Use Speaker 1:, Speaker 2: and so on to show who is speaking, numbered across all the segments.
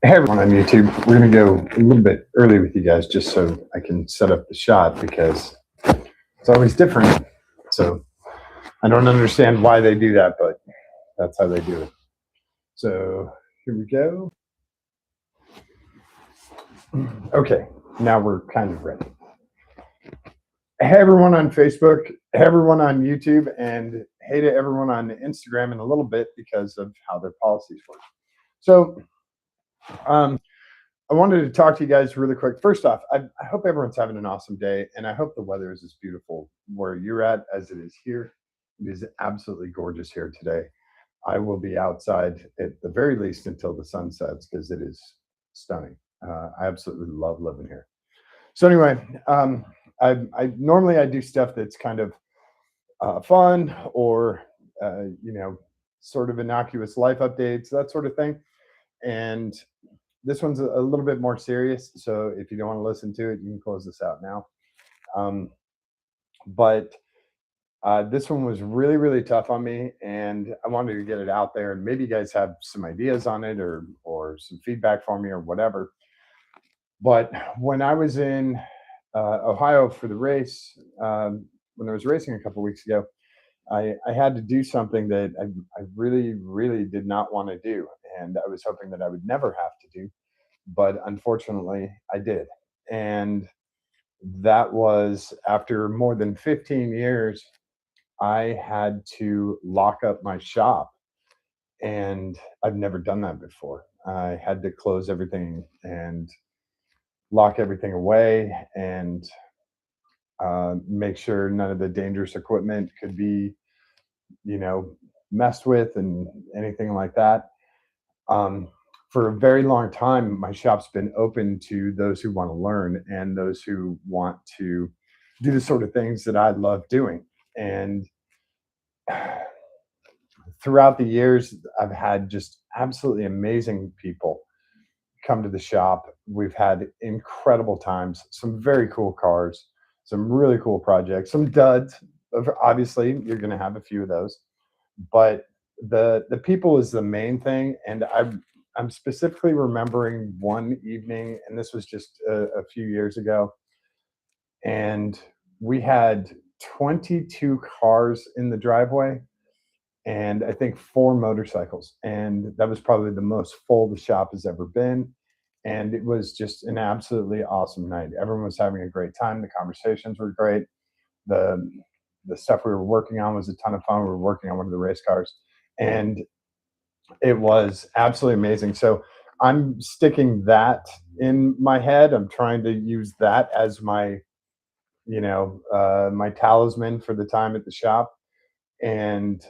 Speaker 1: Hey everyone on YouTube, we're going to go a little bit early with you guys just so I can set up the shot because it's always different. So I don't understand why they do that, but that's how they do it. So here we go. Okay, now we're kind of ready. Hey everyone on Facebook, hey everyone on YouTube, and hey to everyone on Instagram in a little bit because of how their policies work. So I wanted to talk to you guys really quick. First off, I hope everyone's having an awesome day, and I hope the weather is as beautiful where you're at as it is here. It is absolutely gorgeous here today. I will be outside at the very least until the sun sets because it is stunning. I absolutely love living here. So anyway, I normally I do stuff that's kind of fun or sort of innocuous life updates, that sort of thing. And this one's a little bit more serious. So if you don't want to listen to it, you can close this out now. Um, but this one was really, really tough on me, and I wanted to get it out there. And maybe you guys have some ideas on it, or some feedback for me, or whatever. But when I was in Ohio for the race, when I was racing a couple weeks ago, I had to do something that I really, really did not want to do, and I was hoping that I would never have to do, but unfortunately I did. And that was after more than 15 years, I had to lock up my shop. And I've never done that before. I had to close everything and lock everything away and make sure none of the dangerous equipment could be, you know, messed with and anything like that. Um, for a very long time, my shop's been open to those who want to learn and those who want to do the sort of things that I love doing. And throughout the years, I've had just absolutely amazing people come to the shop. We've had incredible times, some very cool cars, some really cool projects, some duds. Obviously, you're going to have a few of those, but the people is the main thing. And I'm specifically remembering one evening, and this was just a few years ago, and we had 22 cars in the driveway and I think four motorcycles. And that was probably the most full the shop has ever been. And it was just an absolutely awesome night. Everyone was having a great time. The conversations were great. The the stuff we were working on was a ton of fun. We were working on one of the race cars, and it was absolutely amazing. So I'm sticking that in my head. I'm trying to use that as my, my talisman for the time at the shop. And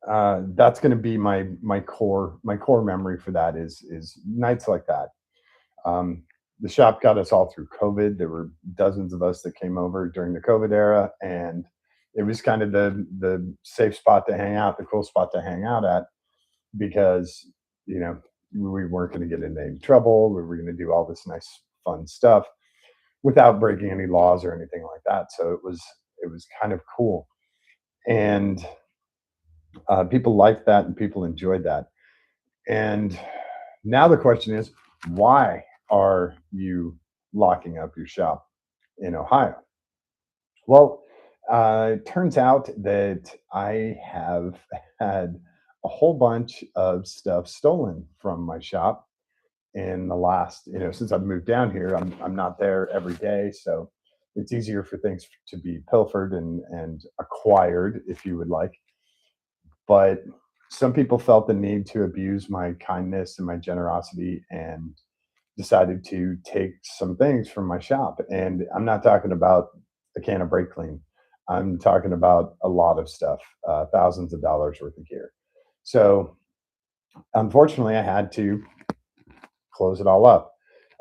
Speaker 1: that's going to be my core memory for that is nights like that. Um, the shop got us all through COVID. There were dozens of us that came over during the COVID era, and it was kind of the safe spot to hang out, the cool spot to hang out at, because you know we weren't going to get into any trouble. We were going to do all this nice, fun stuff without breaking any laws or anything like that. So it was kind of cool, and people liked that, and people enjoyed that. And now the question is, why are you locking up your shop in Ohio? Well, it turns out that I have had a whole bunch of stuff stolen from my shop in the last, since I've moved down here. I'm not there every day, so it's easier for things to be pilfered and acquired, if you would like. But some people felt the need to abuse my kindness and my generosity and decided to take some things from my shop. And I'm not talking about a can of brake clean. I'm talking about a lot of stuff, thousands of dollars worth of gear. So unfortunately, I had to close it all up.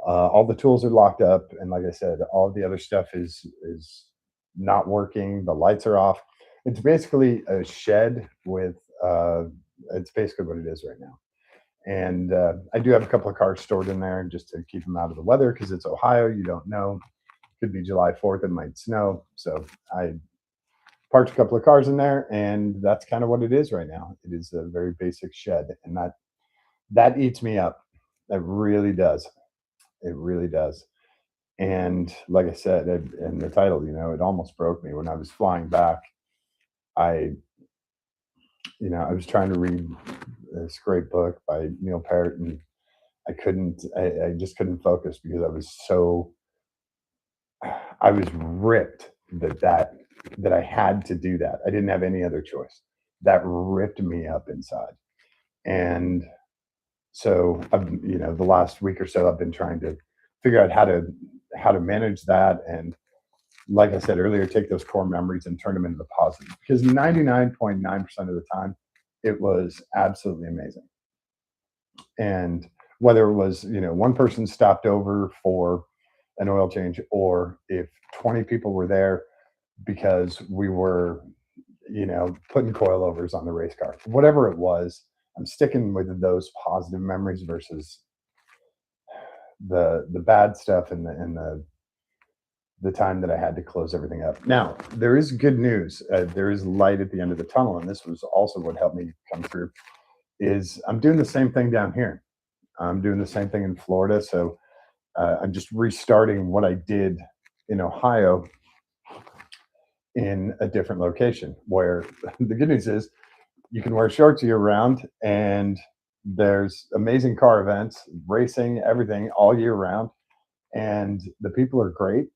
Speaker 1: All the tools are locked up, and like I said, all of the other stuff is not working. The lights are off. It's basically a shed with. It's basically what it is right now. And I do have a couple of cars stored in there just to keep them out of the weather because it's Ohio. You don't know. Could be July 4th. It might snow. So I parked a couple of cars in there, and that's kind of what it is right now. It is a very basic shed, and that eats me up. It really does. It really does. And like I said, in the title, it almost broke me when I was flying back. I, I was trying to read this great book by Neil Peart, and I just couldn't focus because I was ripped that I had to do that. I didn't have any other choice. That ripped me up inside. And so, the last week or so, I've been trying to figure out how to manage that, and like I said earlier, take those core memories and turn them into the positive. Because 99.9% of the time, it was absolutely amazing. And whether it was, one person stopped over for an oil change, or if 20 people were there because we were, putting coilovers on the race car, whatever it was, I'm sticking with those positive memories versus the bad stuff and the time that I had to close everything up. Now, there is good news. There is light at the end of the tunnel, and this was also what helped me come through. Is I'm doing the same thing down here. I'm doing the same thing in Florida. So I'm just restarting what I did in Ohio in a different location. Where the good news is you can wear shorts year round, and there's amazing car events, racing, everything all year round, and the people are great.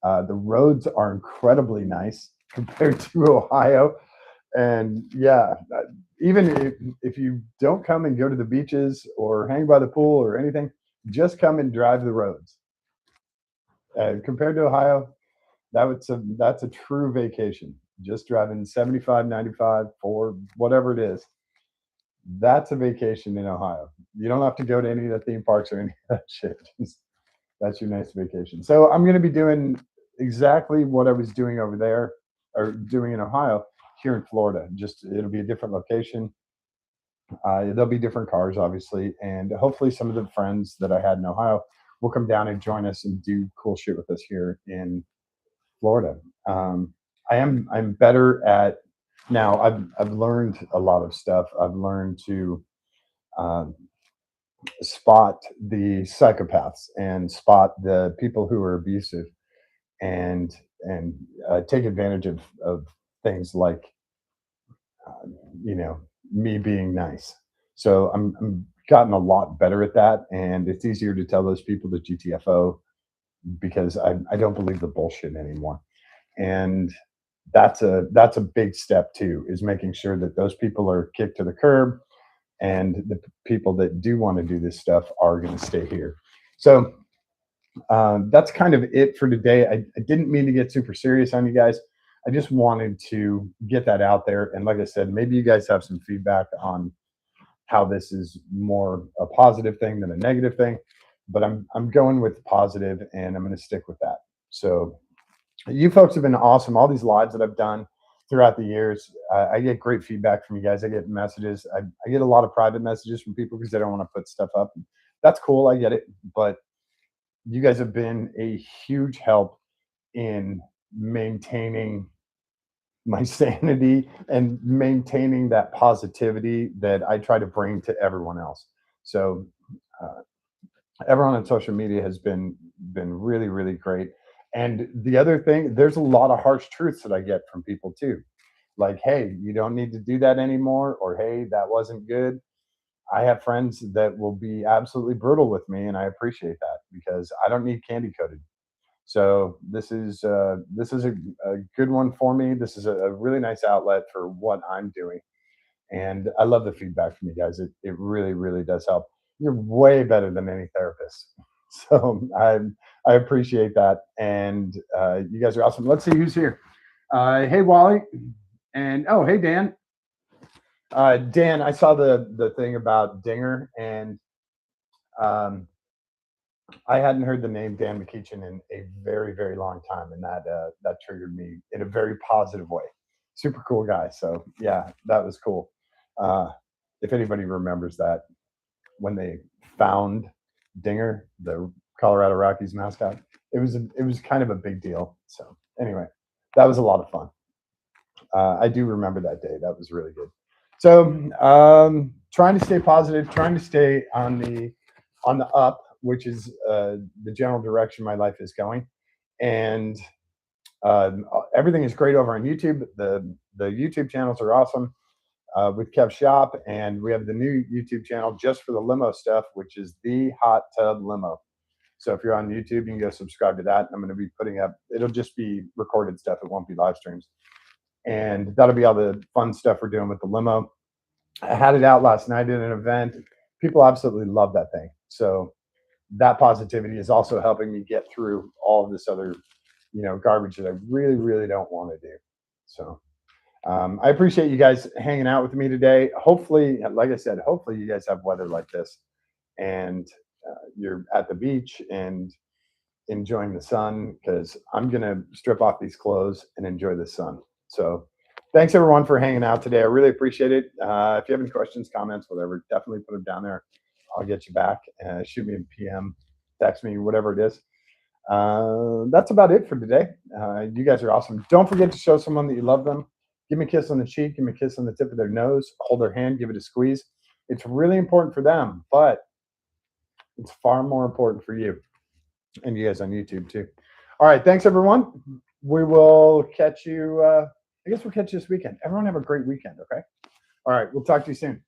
Speaker 1: The roads are incredibly nice compared to Ohio. And yeah, even if you don't come and go to the beaches or hang by the pool or anything, just come and drive the roads. Compared to Ohio, that's a true vacation. Just driving 75, 95, for whatever it is. That's a vacation in Ohio. You don't have to go to any of the theme parks or any of that shit. That's your nice vacation. So I'm going to be doing exactly what I was doing over there, or doing in Ohio, here in Florida. Just it'll be a different location. There'll be different cars, obviously, and hopefully some of the friends that I had in Ohio will come down and join us and do cool shit with us here in Florida. Um, I'm better at now. I've learned a lot of stuff. I've learned to um, spot the psychopaths and spot the people who are abusive, and take advantage of things like uh, you know me being nice. So I'm gotten a lot better at that, and it's easier to tell those people to GTFO because I don't believe the bullshit anymore. And that's a big step too, is making sure that those people are kicked to the curb, and the people that do want to do this stuff are going to stay here. So that's kind of it for today. I didn't mean to get super serious on you guys. I just wanted to get that out there. And like I said, maybe you guys have some feedback on how this is more a positive thing than a negative thing. But I'm going with positive, and I'm going to stick with that. So you folks have been awesome. All these lives that I've done throughout the years, I get great feedback from you guys. I get messages. I get a lot of private messages from people because they don't want to put stuff up. That's cool. I get it. But you guys have been a huge help in maintaining my sanity and maintaining that positivity that I try to bring to everyone else. So uh, everyone on social media has been really really great. And the other thing, there's a lot of harsh truths that I get from people too, like, hey, you don't need to do that anymore, or hey, that wasn't good. I have friends that will be absolutely brutal with me, and I appreciate that because I don't need candy coated. So this is a good one for me. This is a really nice outlet for what I'm doing, and I love the feedback from you guys. It really really does help. You're way better than any therapist, so I appreciate that, and you guys are awesome. Let's see who's here. Hey Wally, and oh hey Dan. Dan, I saw the thing about Dinger, and um, I hadn't heard the name Dan McEachin in a very, very long time, and that triggered me in a very positive way. Super cool guy. So yeah, that was cool. Uh, if anybody remembers that, when they found Dinger, the Colorado Rockies mascot, it was kind of a big deal. So anyway, that was a lot of fun. I do remember that day. That was really good. So trying to stay positive, trying to stay on the on the up, which is the general direction my life is going. And everything is great over on YouTube. The YouTube channels are awesome with Kev Shop, and we have the new YouTube channel just for the limo stuff, which is the Hot Tub Limo. So if you're on YouTube, you can go subscribe to that. I'm going to be putting up. It'll just be recorded stuff. It won't be live streams, and that'll be all the fun stuff we're doing with the limo. I had it out last night at an event. People absolutely love that thing. So that positivity is also helping me get through all of this other, garbage that I really, really don't want to do. So I appreciate you guys hanging out with me today. Hopefully, like I said, hopefully you guys have weather like this and you're at the beach and enjoying the sun, because I'm going to strip off these clothes and enjoy the sun. So thanks everyone for hanging out today. I really appreciate it. If you have any questions, comments, whatever, definitely put them down there. I'll get you back. Shoot me a PM, text me, whatever it is. That's about it for today. You guys are awesome. Don't forget to show someone that you love them. Give me a kiss on the cheek. Give me a kiss on the tip of their nose. Hold their hand. Give it a squeeze. It's really important for them, but it's far more important for you and you guys on YouTube too. All right. Thanks, everyone. We will catch you. I guess we'll catch you this weekend. Everyone have a great weekend. Okay. All right. We'll talk to you soon.